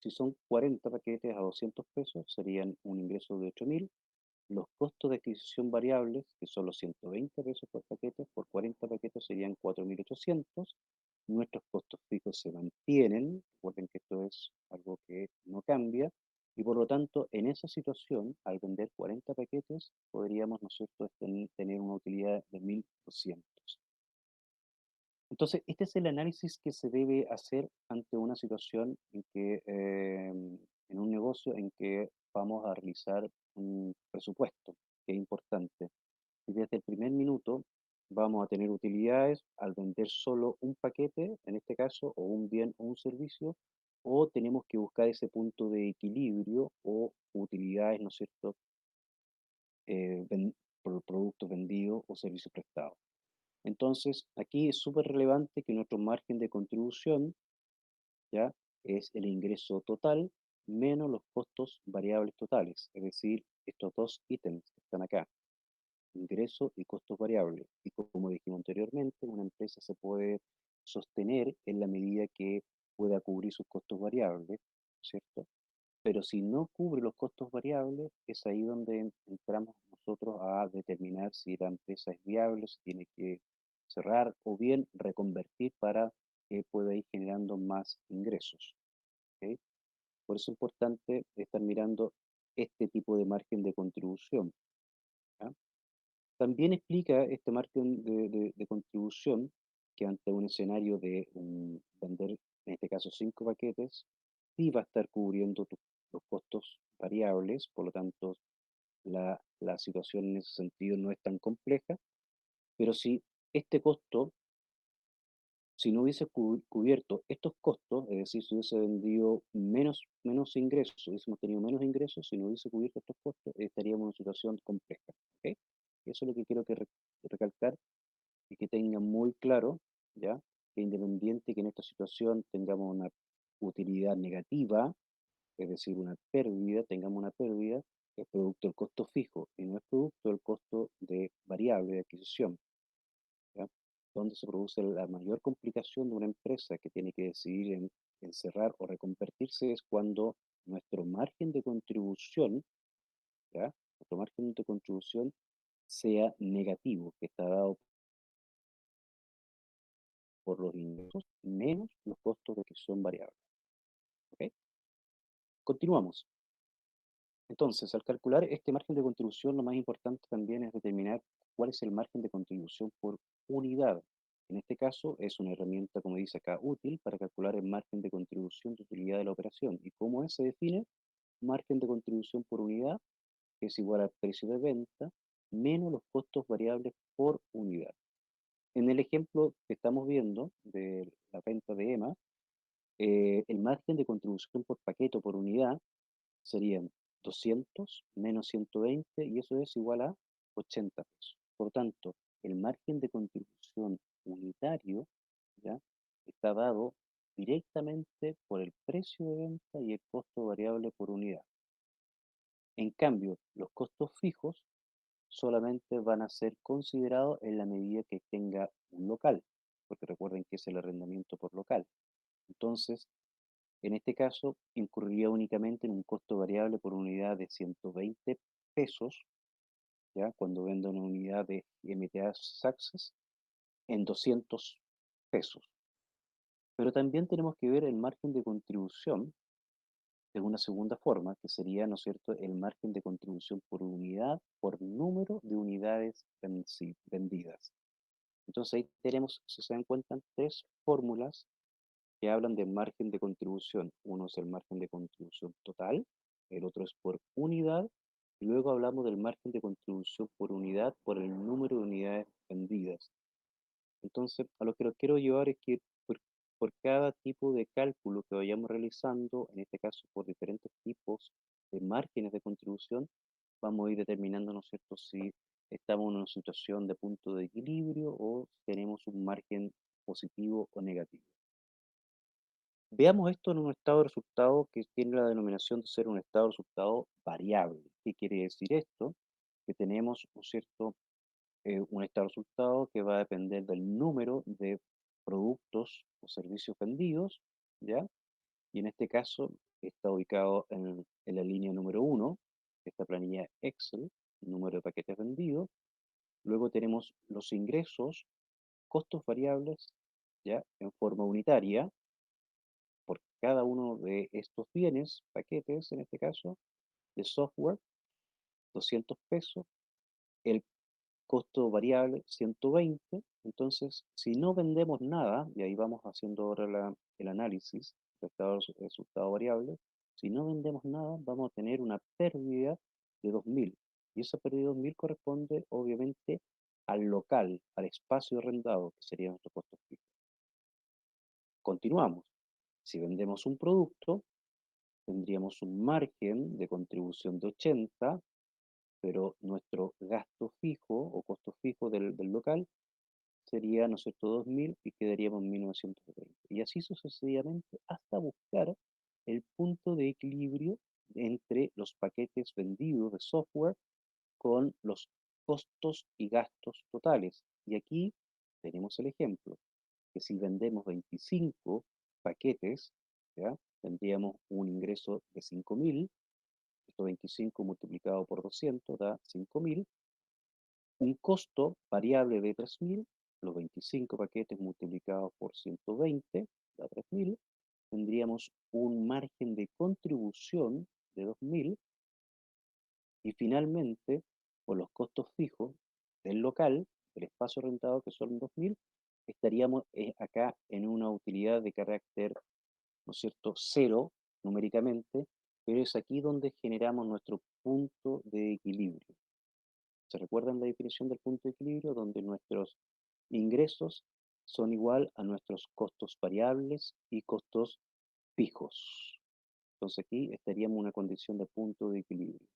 Si son 40 paquetes a 200 pesos, serían un ingreso de 8.000. Los costos de adquisición variables, que son los 120 pesos por paquete, por 40 paquetes serían 4.800. Nuestros costos fijos se mantienen, recuerden que esto es algo que no cambia, y por lo tanto, en esa situación, al vender 40 paquetes, podríamos, ¿no es cierto?, tener una utilidad de 1.200. Entonces, este es el análisis que se debe hacer ante una situación en que, en un negocio en que vamos a realizar un presupuesto, que es importante. Y desde el primer minuto vamos a tener utilidades al vender solo un paquete, en este caso, o un bien o un servicio, o tenemos que buscar ese punto de equilibrio o utilidades, ¿no es cierto?, por productos vendidos o servicios prestados. Entonces, aquí es súper relevante que nuestro margen de contribución, ¿ya?, es el ingreso total menos los costos variables totales, es decir, estos dos ítems que están acá, ingreso y costos variables. Y como dijimos anteriormente, una empresa se puede sostener en la medida que pueda cubrir sus costos variables, ¿cierto? Pero si no cubre los costos variables, es ahí donde entramos nosotros a determinar si la empresa es viable, si tiene que cerrar o bien reconvertir para que pueda ir generando más ingresos. ¿Ok? Por eso es importante estar mirando este tipo de margen de contribución. ¿Ya? También explica este margen de contribución que ante un escenario de vender, en este caso, 5 paquetes, sí va a estar cubriendo los costos variables, por lo tanto, la situación en ese sentido no es tan compleja, Pero si este costo, si no hubiese cubierto estos costos, es decir, si hubiese vendido menos ingresos, si hubiésemos tenido menos ingresos, si no hubiese cubierto estos costos, estaríamos en una situación compleja. ¿Ok? Eso es lo que quiero que recalcar y que tengan muy claro, ¿ya? Que independiente que en esta situación tengamos una utilidad negativa, es decir, una pérdida, tengamos una pérdida, es producto del costo fijo y no es producto del costo de variable de adquisición, ¿ya? Donde se produce la mayor complicación de una empresa que tiene que decidir en cerrar o reconvertirse es cuando nuestro margen de contribución, ¿ya? Nuestro margen de contribución sea negativo, que está dado por los ingresos menos los costos de adquisición variables. ¿Ok? Continuamos. Entonces, al calcular este margen de contribución, lo más importante también es determinar cuál es el margen de contribución por unidad. En este caso, es una herramienta, como dice acá, útil para calcular el margen de contribución de utilidad de la operación. ¿Y cómo es? Se define margen de contribución por unidad, que es igual al precio de venta, menos los costos variables por unidad. En el ejemplo que estamos viendo de la venta de EMA, el margen de contribución por paquete o por unidad serían 200 menos 120 y eso es igual a 80 pesos. Por tanto, el margen de contribución unitario, ¿ya? Está dado directamente por el precio de venta y el costo variable por unidad. En cambio, los costos fijos solamente van a ser considerados en la medida que tenga un local, porque recuerden que es el arrendamiento por local. Entonces, en este caso, incurriría únicamente en un costo variable por unidad de 120 pesos, ¿ya? Cuando vendo una unidad de MTA Success en 200 pesos. Pero también tenemos que ver el margen de contribución de una segunda forma, que sería, ¿no es cierto?, el margen de contribución por unidad por número de unidades vendidas. Entonces ahí tenemos, si se dan cuenta, tres fórmulas que hablan de margen de contribución. Uno es el margen de contribución total, el otro es por unidad, y luego hablamos del margen de contribución por unidad por el número de unidades vendidas. Entonces, a lo que los quiero llevar es que por cada tipo de cálculo que vayamos realizando, en este caso por diferentes tipos de márgenes de contribución, vamos a ir determinando, ¿no es cierto?, si estamos en una situación de punto de equilibrio o tenemos un margen positivo o negativo. Veamos esto en un estado de resultado que tiene la denominación de ser un estado de resultado variable. ¿Qué quiere decir esto? Que tenemos, ¿no es cierto?, un estado de resultado que va a depender del número de productos o servicios vendidos, ¿ya? Y en este caso está ubicado en la línea número 1, esta planilla Excel, número de paquetes vendidos. Luego tenemos los ingresos, costos variables, ¿ya? En forma unitaria, por cada uno de estos bienes, paquetes en este caso, de software, 200 pesos, el costo variable 120, entonces si no vendemos nada, y ahí vamos haciendo ahora el análisis de estado de resultado variable, si no vendemos nada vamos a tener una pérdida de 2.000, y esa pérdida de 2.000 corresponde obviamente al local, al espacio arrendado, que sería nuestro costo fijo. Continuamos. Si vendemos un producto, tendríamos un margen de contribución de 80, pero nuestro gasto fijo o costo fijo del local sería, ¿no es cierto?, 2.000 y quedaríamos en 1920. Y así sucesivamente hasta buscar el punto de equilibrio entre los paquetes vendidos de software con los costos y gastos totales. Y aquí tenemos el ejemplo, que si vendemos 25 paquetes, ¿ya? Tendríamos un ingreso de 5.000, esto 25 multiplicado por 200 da 5.000, un costo variable de 3.000, los 25 paquetes multiplicados por 120 da 3.000, tendríamos un margen de contribución de 2.000 y finalmente, por los costos fijos del local, del espacio rentado que son 2.000, estaríamos acá en una utilidad de carácter, ¿no es cierto?, cero numéricamente, pero es aquí donde generamos nuestro punto de equilibrio. ¿Se recuerdan la definición del punto de equilibrio? Donde nuestros ingresos son igual a nuestros costos variables y costos fijos. Entonces aquí estaríamos en una condición de punto de equilibrio.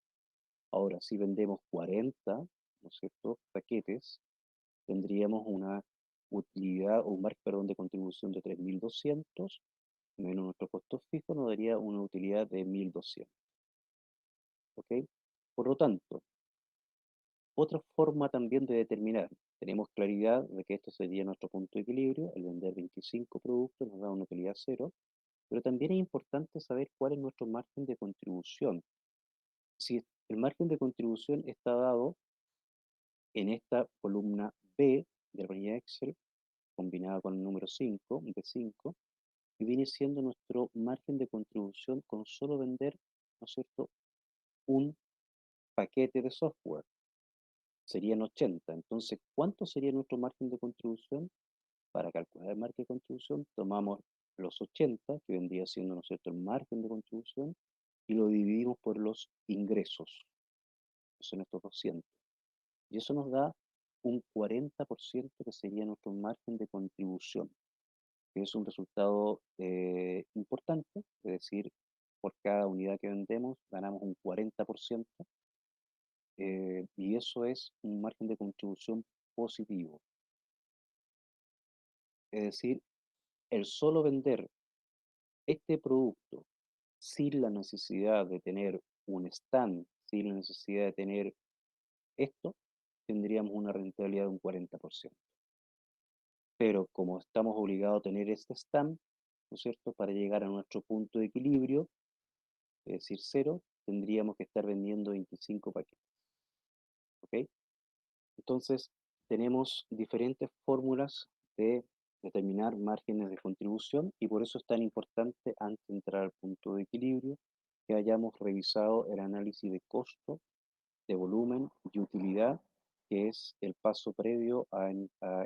Ahora, si vendemos 40, ¿no es cierto?, paquetes, tendríamos una utilidad o un margen, perdón, de contribución de 3.200 menos nuestro costo fijo nos daría una utilidad de 1.200. ¿Ok? Por lo tanto, otra forma también de determinar, tenemos claridad de que esto sería nuestro punto de equilibrio, el vender 25 productos nos da una utilidad cero, pero también es importante saber cuál es nuestro margen de contribución. Si el margen de contribución está dado en esta columna B de la planilla Excel, combinada con el número 5, B5, que viene siendo nuestro margen de contribución con solo vender, ¿no es cierto?, un paquete de software. Serían 80. Entonces, ¿cuánto sería nuestro margen de contribución? Para calcular el margen de contribución, tomamos los 80, que vendría siendo, ¿no es cierto?, el margen de contribución, y lo dividimos por los ingresos, que son estos 200. Y eso nos da un 40% que sería nuestro margen de contribución, que es un resultado importante, es decir, por cada unidad que vendemos ganamos un 40%, y eso es un margen de contribución positivo. Es decir, el solo vender este producto sin la necesidad de tener un stand, sin la necesidad de tener esto, tendríamos una rentabilidad de un 40%. Pero como estamos obligados a tener este stand, ¿no es cierto?, para llegar a nuestro punto de equilibrio, es decir, cero, tendríamos que estar vendiendo 25 paquetes. ¿Ok? Entonces, tenemos diferentes fórmulas de determinar márgenes de contribución y por eso es tan importante, antes de entrar al punto de equilibrio, que hayamos revisado el análisis de costo, de volumen y utilidad, que es el paso previo a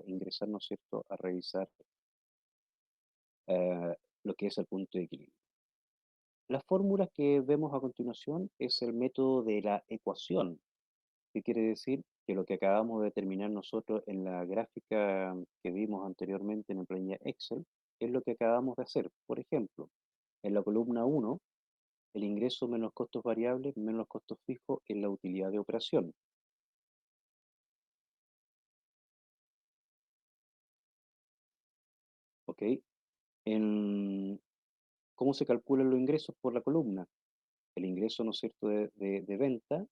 ingresar, ¿no es cierto?, a revisar lo que es el punto de equilibrio. La fórmula que vemos a continuación es el método de la ecuación. ¿Qué quiere decir? Que lo que acabamos de determinar nosotros en la gráfica que vimos anteriormente en la planilla Excel es lo que acabamos de hacer. Por ejemplo, en la columna 1, el ingreso menos costos variables menos los costos fijos es la utilidad de operación. ¿Ok? ¿Cómo se calculan los ingresos por la columna? El ingreso, ¿no es cierto?, de venta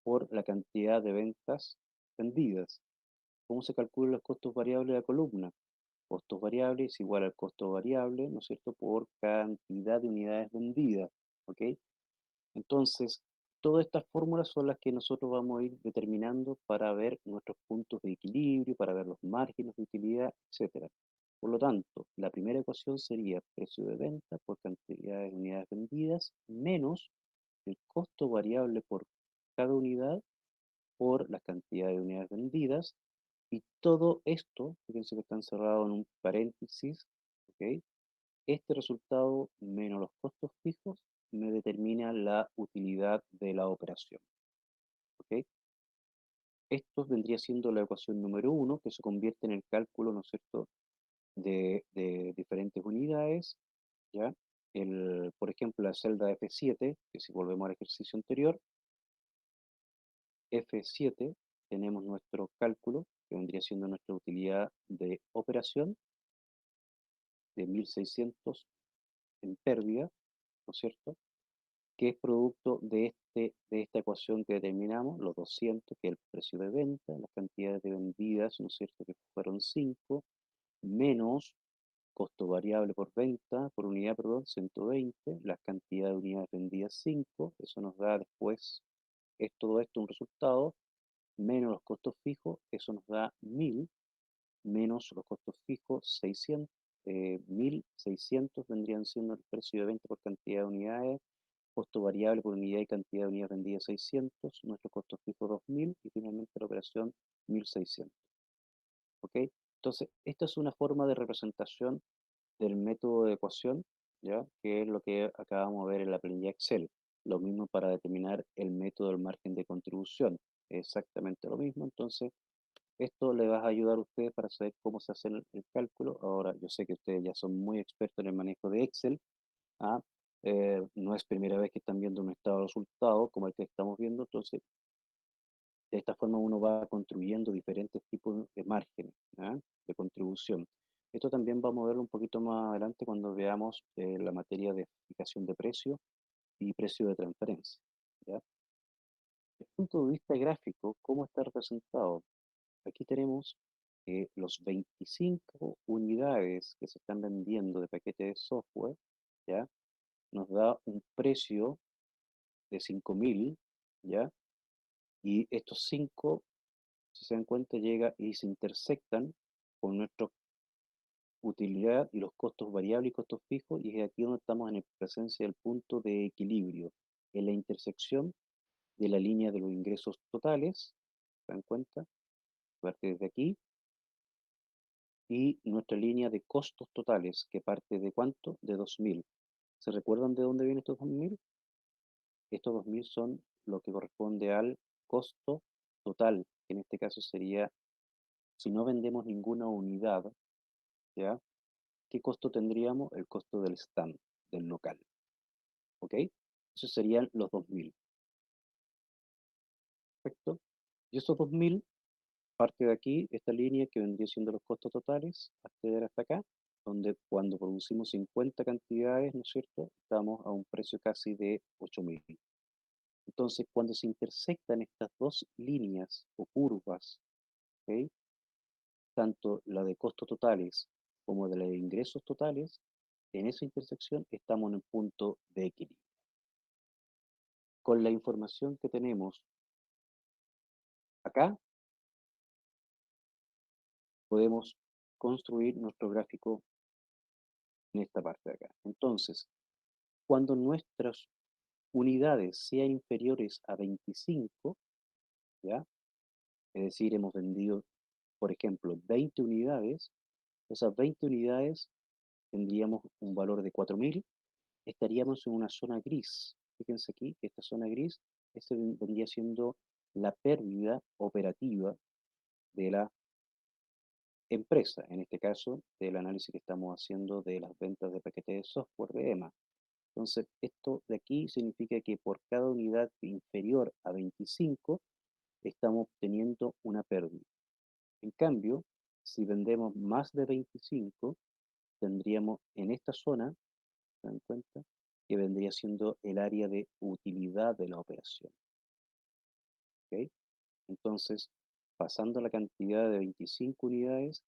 por la cantidad de ventas vendidas. ¿Cómo se calculan los costos variables de la columna? Costos variables es igual al costo variable, ¿no es cierto?, por cantidad de unidades vendidas, ¿ok? Entonces, todas estas fórmulas son las que nosotros vamos a ir determinando para ver nuestros puntos de equilibrio, para ver los márgenes de utilidad, etcétera. Por lo tanto, la primera ecuación sería precio de venta por cantidad de unidades vendidas menos el costo variable por cada unidad por la cantidad de unidades vendidas. Y todo esto, fíjense que está encerrado en un paréntesis, ¿ok? Este resultado menos los costos fijos me determina la utilidad de la operación, ¿ok? Esto vendría siendo la ecuación número 1, que se convierte en el cálculo, ¿no es cierto?, de diferentes unidades, ¿ya? Por ejemplo, la celda F7, que si volvemos al ejercicio anterior, F7, tenemos nuestro cálculo, que vendría siendo nuestra utilidad de operación, de 1.600 en pérdida, ¿no es cierto?, que es producto de esta ecuación que determinamos, los 200, que es el precio de venta, las cantidades de vendidas, ¿no es cierto?, que fueron 5, menos costo variable por venta, por unidad, perdón, 120, la cantidad de unidades vendidas 5, eso nos da después, es todo esto un resultado, menos los costos fijos, eso nos da 1.000, menos los costos fijos 600, 1.600 vendrían siendo el precio de venta por cantidad de unidades, costo variable por unidad y cantidad de unidades vendidas 600, nuestro costo fijo 2.000 y finalmente la operación 1.600. ¿Ok? Entonces, esta es una forma de representación del método de ecuación, ¿ya? Que es lo que acabamos de ver en la planilla Excel. Lo mismo para determinar el método del margen de contribución. exactamente lo mismo. Entonces, esto le va a ayudar a ustedes para saber cómo se hace el cálculo. Ahora, yo sé que ustedes ya son muy expertos en el manejo de Excel. ¿Ah? No es primera vez que están viendo un estado de resultados como el que estamos viendo, entonces de esta forma uno va construyendo diferentes tipos de márgenes, ¿ah? De contribución. Esto también vamos a verlo un poquito más adelante cuando veamos la materia de fijación de precio y precio de transferencia. ¿Ya? Desde el punto de vista gráfico, ¿cómo está representado? Aquí tenemos los 25 unidades que se están vendiendo de paquete de software, ¿ya? Nos da un precio de 5.000, ¿ya? Y estos 5, si se dan cuenta, llega y se intersectan con nuestra utilidad y los costos variables y costos fijos, y es aquí donde estamos en presencia del punto de equilibrio, en la intersección de la línea de los ingresos totales, ¿se dan cuenta? Parte desde aquí, y nuestra línea de costos totales, que parte de ¿cuánto? De 2.000. ¿Se recuerdan de dónde vienen estos 2.000? Estos 2.000 son lo que corresponde al costo total, que en este caso sería, si no vendemos ninguna unidad, ¿ya? ¿Qué costo tendríamos? El costo del stand, del local, ¿ok? Esos serían los 2.000, ¿perfecto? Y esos 2.000 parte de aquí, esta línea que vendría siendo los costos totales, hasta llegar hasta acá, donde cuando producimos 50 cantidades, ¿no es cierto? Estamos a un precio casi de 8.000. Entonces, cuando se intersectan estas dos líneas o curvas, ¿ok? Tanto la de costos totales como de la de ingresos totales, en esa intersección estamos en un punto de equilibrio. Con la información que tenemos acá, podemos construir nuestro gráfico en esta parte de acá. Entonces, cuando nuestras unidades sean inferiores a 25, ¿ya? Es decir, hemos vendido, por ejemplo, 20 unidades, esas 20 unidades tendríamos un valor de 4.000, estaríamos en una zona gris. Fíjense aquí, esta zona gris, este vendría siendo la pérdida operativa de la empresa, en este caso del análisis que estamos haciendo de las ventas de paquetes de software de EMA. Entonces, esto de aquí significa que por cada unidad inferior a 25 estamos teniendo una pérdida. En cambio, si vendemos más de 25, tendríamos en esta zona, ¿se dan cuenta? Que vendría siendo el área de utilidad de la operación. ¿Ok? Entonces, pasando la cantidad de 25 unidades,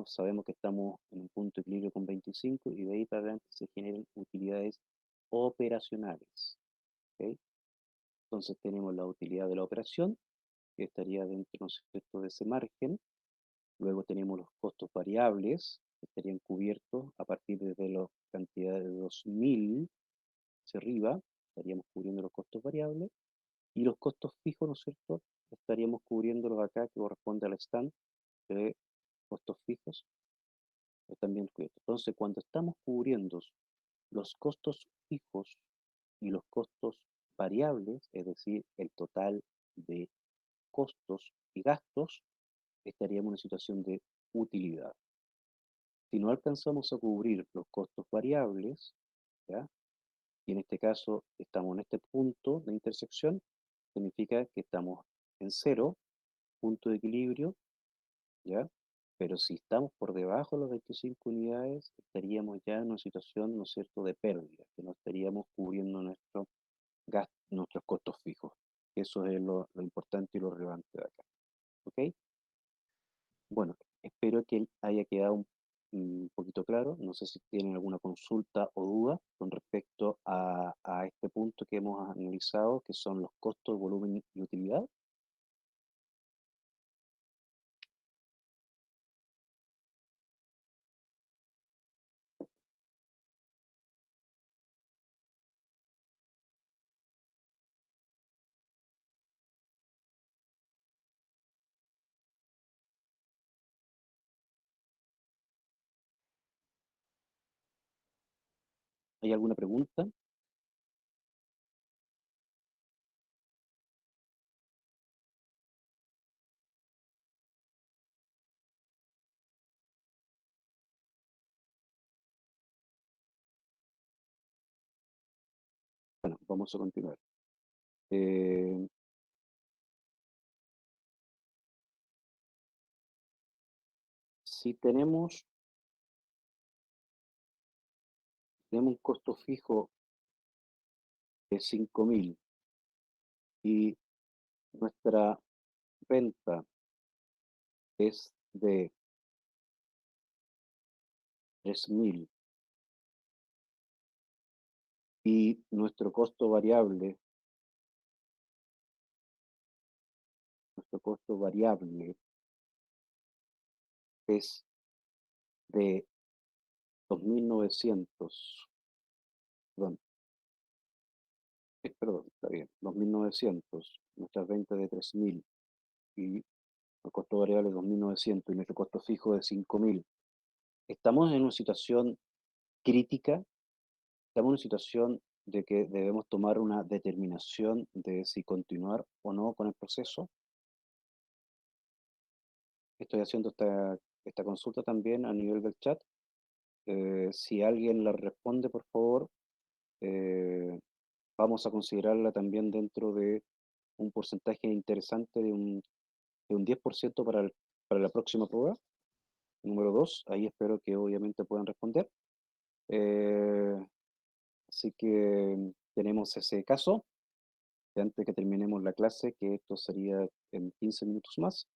sabemos que estamos en un punto de equilibrio con 25 y de ahí para adelante se generan utilidades operacionales. ¿Ok? Entonces tenemos la utilidad de la operación, que estaría dentro, ¿no es cierto?, de ese margen. Luego tenemos los costos variables, que estarían cubiertos a partir de la cantidad de 2.000 hacia arriba, estaríamos cubriendo los costos variables. Y los costos fijos, ¿no es cierto?, estaríamos cubriéndolos acá, que corresponde al stand de costos fijos, también cubiertos. Entonces, cuando estamos cubriendo los costos fijos y los costos variables, es decir, el total de costos y gastos, estaríamos en una situación de utilidad. Si no alcanzamos a cubrir los costos variables, ¿ya? Y en este caso estamos en este punto de intersección, significa que estamos en cero, punto de equilibrio, ¿ya? Pero si estamos por debajo de las 25 unidades, estaríamos ya en una situación, ¿no es cierto?, de pérdida, que no estaríamos cubriendo nuestros costos fijos. Eso es lo importante y lo relevante de acá. ¿Ok? Bueno, espero que haya quedado un poquito claro. No sé si tienen alguna consulta o duda con respecto a este punto que hemos analizado, que son los costos, volumen y utilidad. ¿Hay alguna pregunta? Bueno, vamos a continuar. Eh, si tenemos un costo fijo de 5.000 y nuestra venta es de 3.000 y nuestro costo variable es de 2.900, perdón, perdón, está bien, 2.900, nuestra venta de 3.000 y el costo variable de 2.900 y nuestro costo fijo de 5.000. Estamos en una situación crítica, estamos en una situación de que debemos tomar una determinación de si continuar o no con el proceso. Estoy haciendo esta consulta también a nivel del chat. Si alguien la responde, por favor, eh, vamos a considerarla también dentro de un porcentaje interesante de un 10% para la próxima prueba. Número 2, ahí espero que obviamente puedan responder. Eh, Así que tenemos ese caso, que antes que terminemos la clase, que esto sería en 15 minutos más,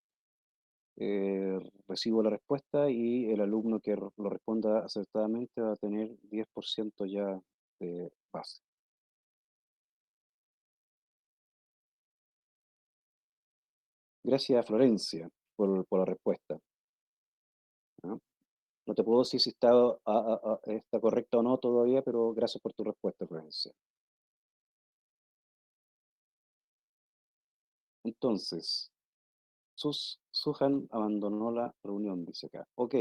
eh, recibo la respuesta y el alumno que lo responda acertadamente va a tener 10% ya de base. Gracias, Florencia, por la respuesta. ¿Ah? No te puedo decir si está correcto o no todavía, pero gracias por tu respuesta, Florencia. Entonces, Suhan abandonó la reunión, dice acá. Ok,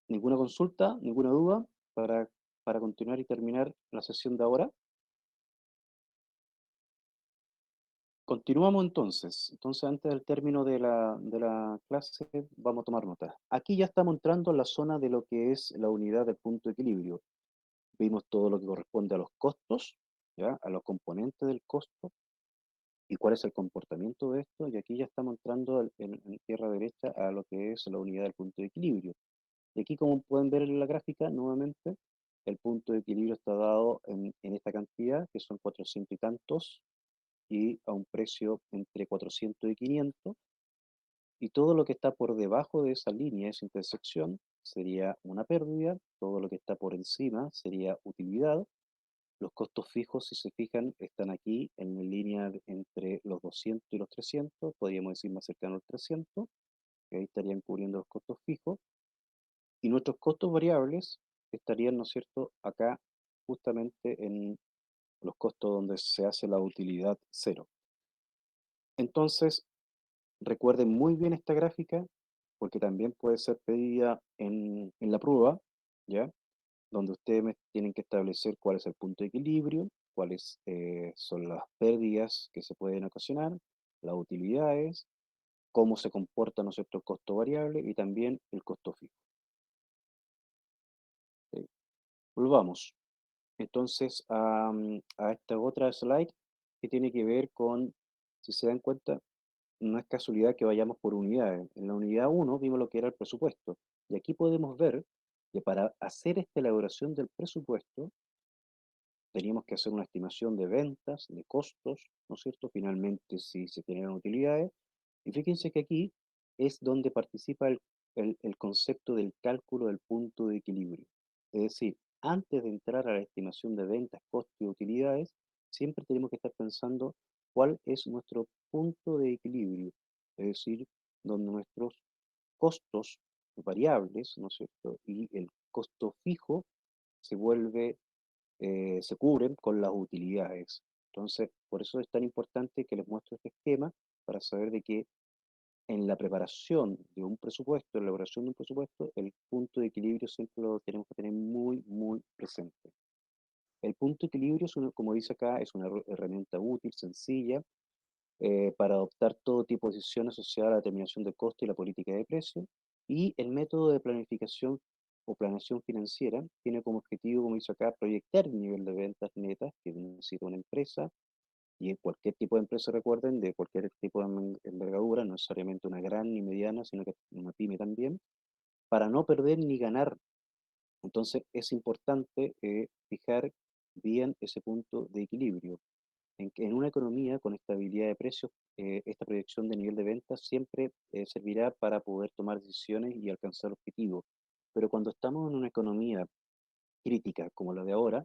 ¿ninguna consulta, ninguna duda para continuar y terminar la sesión de ahora? Continuamos entonces. Entonces, antes del término de la clase, vamos a tomar nota. Aquí ya estamos entrando en la zona de lo que es la unidad del punto de equilibrio. Vimos todo lo que corresponde a los costos, ¿ya? A los componentes del costo y cuál es el comportamiento de esto. Y aquí ya estamos entrando en tierra derecha a lo que es la unidad del punto de equilibrio. Y aquí, como pueden ver en la gráfica, nuevamente, el punto de equilibrio está dado en esta cantidad, que son 400 y tantos, y a un precio entre 400 y 500, y todo lo que está por debajo de esa línea, esa intersección, sería una pérdida, todo lo que está por encima sería utilidad. Los costos fijos, si se fijan, están aquí en la línea entre los 200 y los 300, podríamos decir más cercano al 300, que ahí estarían cubriendo los costos fijos, y nuestros costos variables estarían, ¿no es cierto?, acá justamente en los costos donde se hace la utilidad cero. Entonces, recuerden muy bien esta gráfica, porque también puede ser pedida en la prueba, ¿ya? Donde ustedes tienen que establecer cuál es el punto de equilibrio, cuáles son las pérdidas que se pueden ocasionar, las utilidades, cómo se comporta, ¿no es cierto?, el costo variable y también el costo fijo. ¿Ok? Volvamos entonces a esta otra slide que tiene que ver con, si se dan cuenta, no es casualidad que vayamos por unidades. En la unidad uno vimos lo que era el presupuesto. Y aquí podemos ver que para hacer esta elaboración del presupuesto, teníamos que hacer una estimación de ventas, de costos, ¿no es cierto? Finalmente, si se generan utilidades. Y fíjense que aquí es donde participa el concepto del cálculo del punto de equilibrio. Es decir, antes de entrar a la estimación de ventas, costos y utilidades, siempre tenemos que estar pensando cuál es nuestro punto de equilibrio. Es decir, donde nuestros costos variables, ¿no es cierto? Y el costo fijo se vuelve se cubren con las utilidades. Entonces, por eso es tan importante que les muestre este esquema para saber de que en la preparación de un presupuesto, en la elaboración de un presupuesto, el punto de equilibrio siempre lo tenemos que tener muy, muy presente. El punto de equilibrio, como dice acá, es una herramienta útil, sencilla, para adoptar todo tipo de decisiones asociadas a la determinación de costo y la política de precio. Y el método de planificación o planeación financiera tiene como objetivo, como dice acá, proyectar el nivel de ventas netas que necesita una empresa, y en cualquier tipo de empresa, recuerden, de cualquier tipo de envergadura, no necesariamente una gran ni mediana, sino que una pyme también, para no perder ni ganar. Entonces es importante fijar bien ese punto de equilibrio. En una economía con estabilidad de precios, esta proyección de nivel de ventas siempre servirá para poder tomar decisiones y alcanzar objetivos. Pero cuando estamos en una economía crítica como la de ahora,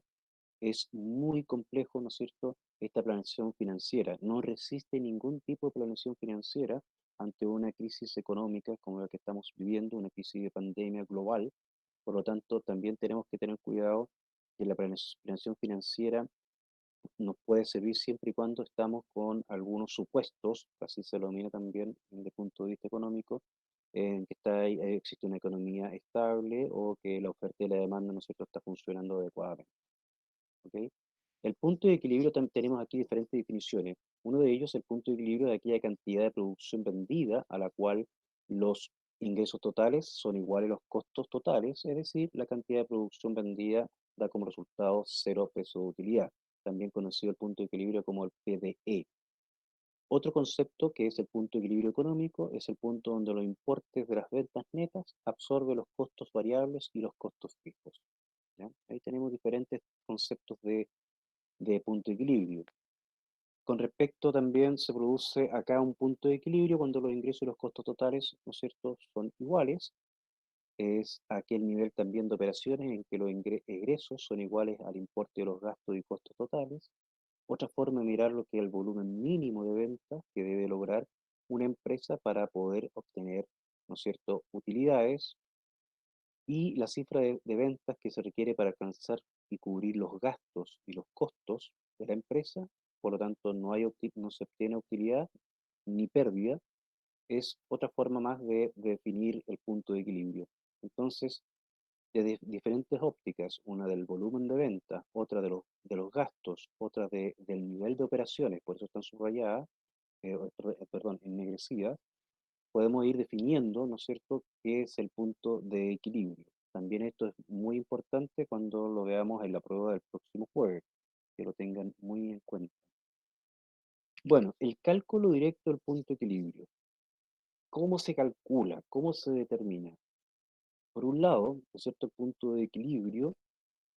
es muy complejo, ¿no es cierto?, esta planeación financiera. No resiste ningún tipo de planeación financiera ante una crisis económica como la que estamos viviendo, una crisis de pandemia global. Por lo tanto, también tenemos que tener cuidado que la planeación financiera nos puede servir siempre y cuando estamos con algunos supuestos, así se lo mira también desde el punto de vista económico, en que existe una economía estable o que la oferta y la demanda, ¿no es cierto?, está funcionando adecuadamente. ¿Ok? El punto de equilibrio, tenemos aquí diferentes definiciones. Uno de ellos, el punto de equilibrio de aquella cantidad de producción vendida a la cual los ingresos totales son iguales a los costos totales, es decir, la cantidad de producción vendida da como resultado cero peso de utilidad, también conocido el punto de equilibrio como el PDE. Otro concepto que es el punto de equilibrio económico es el punto donde los importes de las ventas netas absorben los costos variables y los costos fijos. ¿Ya? Ahí tenemos diferentes conceptos de punto de equilibrio. Con respecto también se produce acá un punto de equilibrio cuando los ingresos y los costos totales, ¿no es cierto?, son iguales. Es aquel nivel también de operaciones en que los egresos son iguales al importe de los gastos y costos totales. Otra forma de mirar lo que es el volumen mínimo de ventas que debe lograr una empresa para poder obtener, ¿no es cierto?, utilidades, y la cifra de ventas que se requiere para alcanzar y cubrir los gastos y los costos de la empresa. Por lo tanto, no se obtiene utilidad ni pérdida. Es otra forma más de definir el punto de equilibrio. Entonces, diferentes ópticas, una del volumen de venta, otra de los gastos, otra del nivel de operaciones, por eso están subrayadas, perdón, ennegrecidas, podemos ir definiendo, ¿no es cierto?, qué es el punto de equilibrio. También esto es muy importante cuando lo veamos en la prueba del próximo jueves, que lo tengan muy en cuenta. Bueno, el cálculo directo del punto de equilibrio. ¿Cómo se calcula? ¿Cómo se determina? Por un lado, ¿no es cierto?, el punto de equilibrio,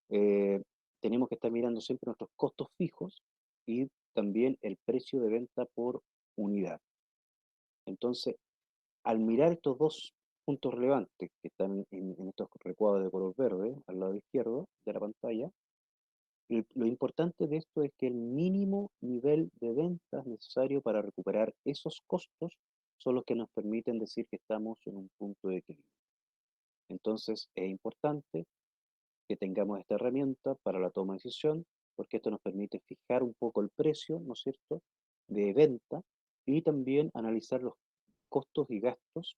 eh, tenemos que estar mirando siempre nuestros costos fijos y también el precio de venta por unidad. Entonces, al mirar estos dos puntos relevantes que están en estos recuadros de color verde al lado izquierdo de la pantalla, lo importante de esto es que el mínimo nivel de ventas necesario para recuperar esos costos son los que nos permiten decir que estamos en un punto de equilibrio. Entonces es importante que tengamos esta herramienta para la toma de decisión, porque esto nos permite fijar un poco el precio, ¿no es cierto?, de venta, y también analizar los costos y gastos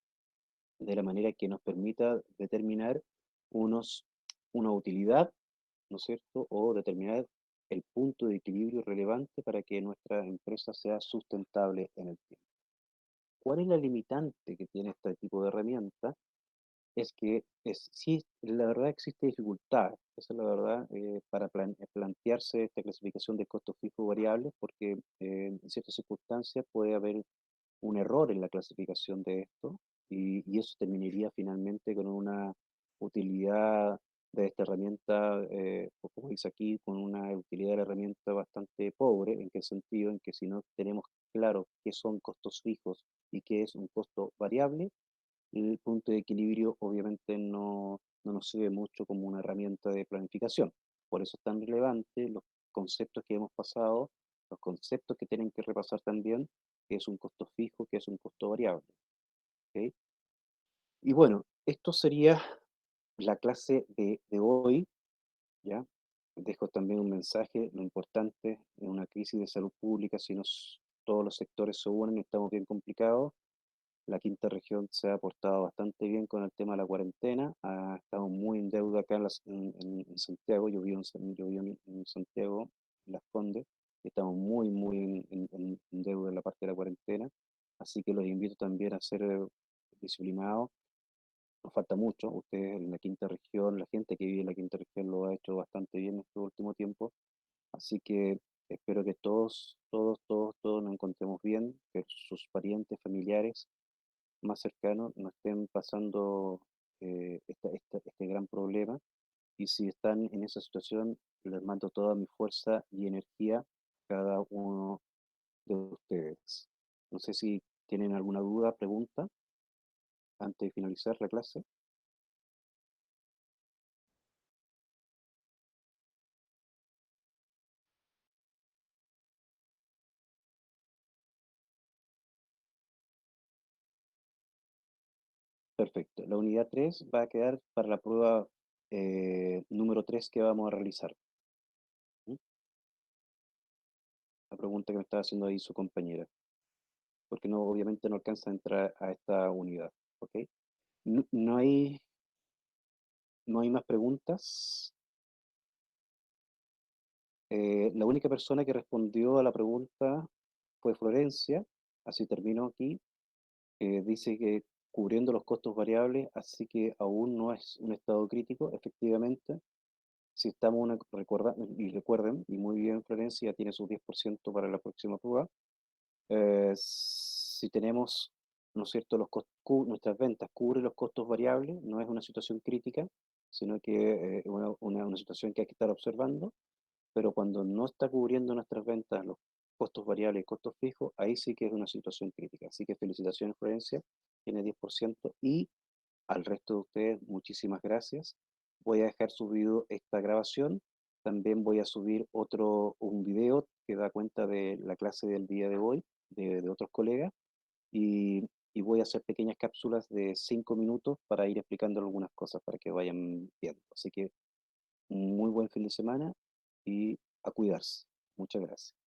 de la manera que nos permita determinar unos, una utilidad, ¿no es cierto?, o determinar el punto de equilibrio relevante para que nuestra empresa sea sustentable en el tiempo. ¿Cuál es la limitante que tiene este tipo de herramienta? Es que sí, la verdad existe dificultad, esa es la verdad, para plantearse esta clasificación de costos fijos variables, porque en ciertas circunstancias puede haber un error en la clasificación de esto, y eso terminaría finalmente con una utilidad de esta herramienta, o como dice aquí, con una utilidad de la herramienta bastante pobre. ¿En qué sentido? En que si no tenemos claro qué son costos fijos y qué es un costo variable, el punto de equilibrio obviamente no nos sirve mucho como una herramienta de planificación. Por eso es tan relevante los conceptos que hemos pasado, los conceptos que tienen que repasar también, qué es un costo fijo, qué es un costo variable. ¿Ok? Y bueno, esto sería la clase de hoy, ¿ya? Dejo también un mensaje, lo importante en una crisis de salud pública, si todos los sectores se unen, estamos bien complicados. La quinta región se ha portado bastante bien con el tema de la cuarentena. Ha estado muy en deuda acá en Santiago. Yo vivo en Santiago, en Las Condes. Estamos muy, muy en deuda en la parte de la cuarentena. Así que los invito también a ser disciplinados. nos falta mucho. Ustedes en la quinta región, la gente que vive en la quinta región lo ha hecho bastante bien en este último tiempo. Así que espero que todos nos encontremos bien, que sus parientes, familiares más cercanos no estén pasando este gran problema. Y si están en esa situación, les mando toda mi fuerza y energía a cada uno de ustedes. No sé si tienen alguna duda, pregunta, antes de finalizar la clase. Perfecto. La unidad 3 va a quedar para la prueba número 3 que vamos a realizar. ¿Mm? La pregunta que me estaba haciendo ahí su compañera, porque no, obviamente no alcanza a entrar a esta unidad. ¿Ok? No hay más preguntas. La única persona que respondió a la pregunta fue Florencia, así termino aquí. Dice que cubriendo los costos variables, así que aún no es un estado crítico, efectivamente. Si estamos y recuerden, y muy bien Florencia, ya tiene su 10% para la próxima prueba. Si tenemos, ¿no es cierto?, nuestras ventas cubren los costos variables, no es una situación crítica, sino que es una situación que hay que estar observando, pero cuando no está cubriendo nuestras ventas los costos variables y costos fijos, ahí sí que es una situación crítica. Así que felicitaciones, Florencia, tiene 10% y al resto de ustedes, muchísimas gracias. Voy a dejar subido esta grabación. También voy a subir un video que da cuenta de la clase del día de hoy, de otros colegas, y voy a hacer pequeñas cápsulas de 5 minutos para ir explicando algunas cosas para que vayan viendo. Así que un muy buen fin de semana y a cuidarse. Muchas gracias.